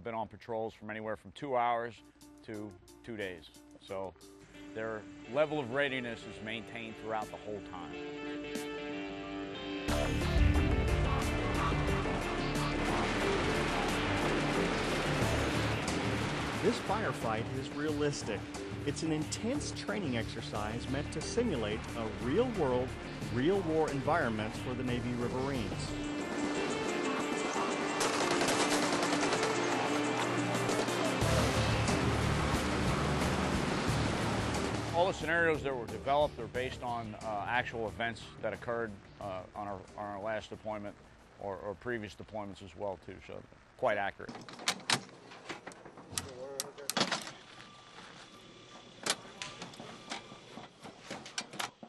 been on patrols from anywhere from 2 hours to 2 days. So their level of readiness is maintained throughout the whole time. This firefight is realistic. It's an intense training exercise meant to simulate a real-world, real-war environment for the Navy Riverines. All the scenarios that were developed are based on actual events that occurred on our last deployment or previous deployments as well too, so quite accurate.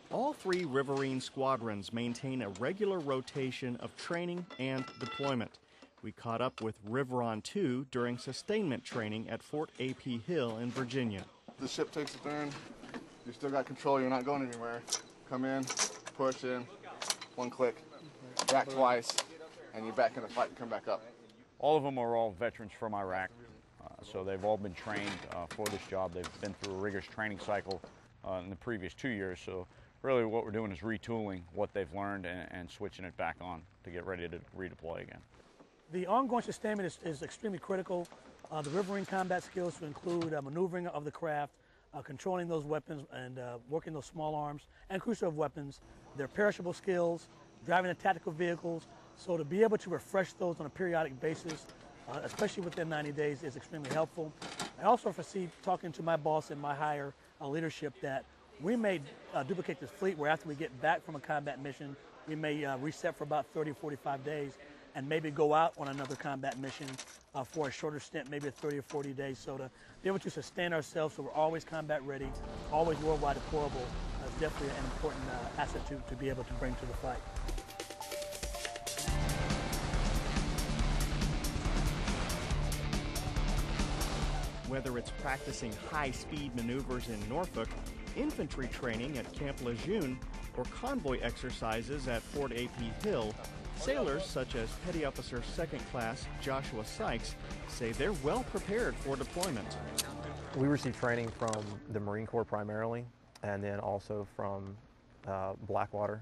All 3 Riverine squadrons maintain a regular rotation of training and deployment. We caught up with RiverineWarriors2 during sustainment training at Fort A.P. Hill in Virginia. The ship takes a turn, you still got control, you're not going anywhere. Come in, push in, 1 click, back twice, and you're back in the fight and come back up. All of them are all veterans from Iraq, so they've all been trained for this job. They've been through a rigorous training cycle in the previous 2 years, so really what we're doing is retooling what they've learned and switching it back on to get ready to redeploy again. The ongoing sustainment is extremely critical. The riverine combat skills to include maneuvering of the craft, controlling those weapons and working those small arms and crucial weapons, their perishable skills, driving the tactical vehicles. So to be able to refresh those on a periodic basis, especially within 90 days, is extremely helpful. I also foresee, talking to my boss and my higher leadership, that we may duplicate this fleet where after we get back from a combat mission, we may reset for about 30 or 45 days and maybe go out on another combat mission for a shorter stint, maybe 30 or 40 days. So to be able to sustain ourselves so we're always combat ready, always worldwide deployable, is definitely an important asset to be able to bring to the fight. Whether it's practicing high-speed maneuvers in Norfolk, infantry training at Camp Lejeune, or convoy exercises at Fort A.P. Hill, sailors such as Petty Officer 2nd Class Joshua Sykes say they're well prepared for deployment. We receive training from the Marine Corps primarily, and then also from Blackwater,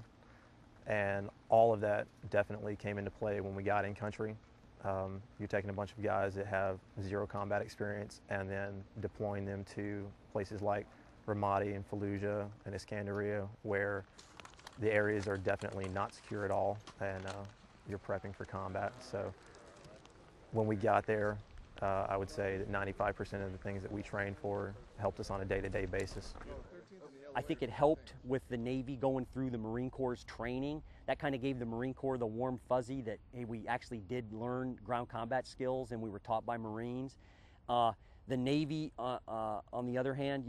and all of that definitely came into play when we got in country. You're taking a bunch of guys that have 0 combat experience and then deploying them to places like Ramadi and Fallujah and Iskandariyah, where the areas are definitely not secure at all, and you're prepping for combat. So when we got there, I would say that 95% of the things that we trained for helped us on a day-to-day basis. I think it helped with the Navy going through the Marine Corps' training. That kind of gave the Marine Corps the warm fuzzy that, hey, we actually did learn ground combat skills and we were taught by Marines. The Navy, on the other hand,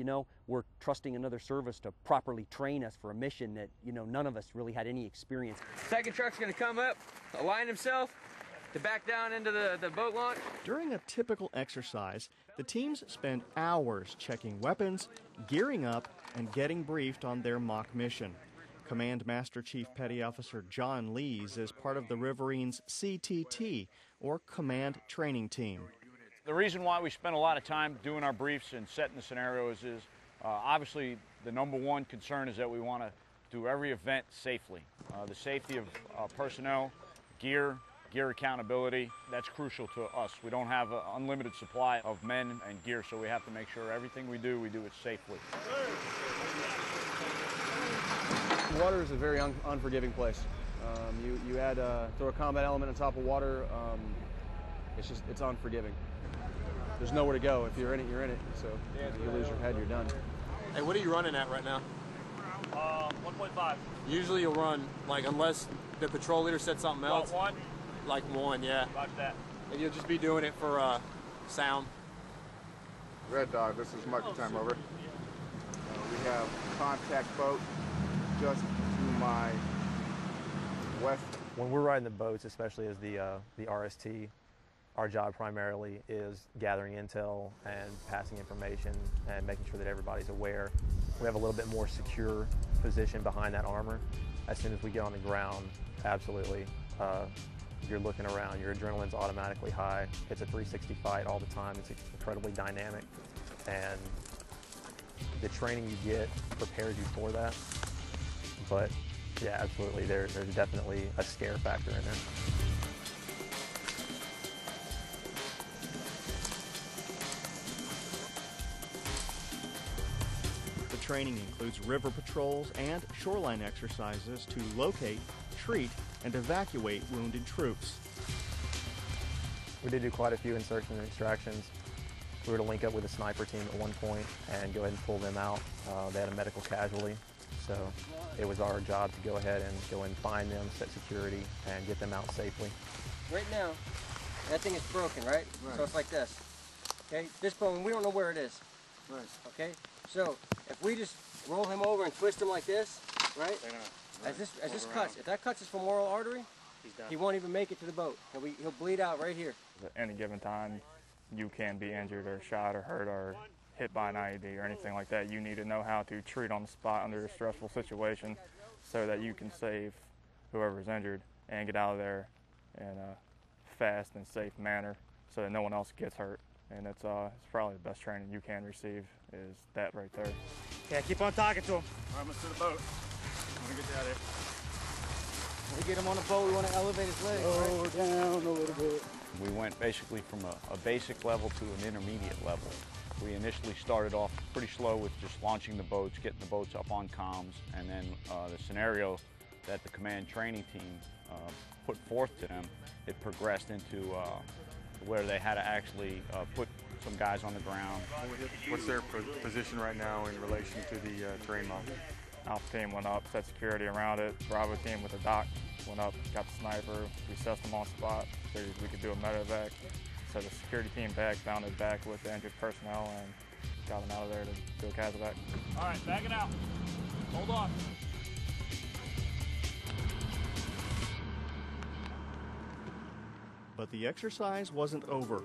we're trusting another service to properly train us for a mission that, none of us really had any experience. Second truck's gonna come up, align himself to back down into the boat launch. During a typical exercise, the teams spend hours checking weapons, gearing up, and getting briefed on their mock mission. Command Master Chief Petty Officer John Lees is part of the Riverines' CTT, or Command Training Team. The reason why we spend a lot of time doing our briefs and setting the scenarios is obviously the #1 concern is that we want to do every event safely. The safety of personnel, gear accountability, that's crucial to us. We don't have an unlimited supply of men and gear, so we have to make sure everything we do it safely. Water is a very unforgiving place. You add throw a combat element on top of water, it's unforgiving. There's nowhere to go. If you're in it, you're in it. So if you lose your head, you're done. Hey, what are you running at right now? 1.5. Usually you'll run, unless the patrol leader said something else. 1? Like 1, yeah. Watch that. And you'll just be doing it for sound. Red Dog, this is marking time over. We have contact boat just to my west. When we're riding the boats, especially as the RST, our job primarily is gathering intel and passing information and making sure that everybody's aware. We have a little bit more secure position behind that armor. As soon as we get on the ground, absolutely, you're looking around, your adrenaline's automatically high. It's a 360 fight all the time. It's incredibly dynamic, and the training you get prepares you for that. But yeah, absolutely, there's definitely a scare factor in there. The training includes river patrols and shoreline exercises to locate, treat, and evacuate wounded troops. We did do quite a few insertion and extractions. We were to link up with a sniper team at one point and go ahead and pull them out. They had a medical casualty, so it was our job to go ahead and find them, set security, and get them out safely. Right now, that thing is broken, right? So it's like this. Okay, this bone, we don't know where it is. Right. Okay, so if we just roll him over and twist him like this, right? As this cuts, if that cuts his femoral artery, he won't even make it to the boat. He'll bleed out right here. At any given time, you can be injured or shot or hurt or hit by an IED or anything like that. You need to know how to treat on the spot under a stressful situation so that you can save whoever's injured and get out of there in a fast and safe manner so that no one else gets hurt. And it's probably the best training you can receive is that right there. Yeah, keep on talking to him. All right, let's do the boat. I'm gonna get you out of here. When we get him on the boat, we want to elevate his legs, right? Down a little bit. We went basically from a basic level to an intermediate level. We initially started off pretty slow with just launching the boats, getting the boats up on comms, and then the scenario that the command training team put forth to them, it progressed into where they had to actually put some guys on the ground. What's their position right now in relation to the terrain model? Alpha team went up, set security around it. Bravo team with the dock went up, got the sniper, recessed them on spot, figured we could do a medevac. So the security team bounded back with the injured personnel and got them out of there to do a casevac. All right, back it out. Hold on. But the exercise wasn't over.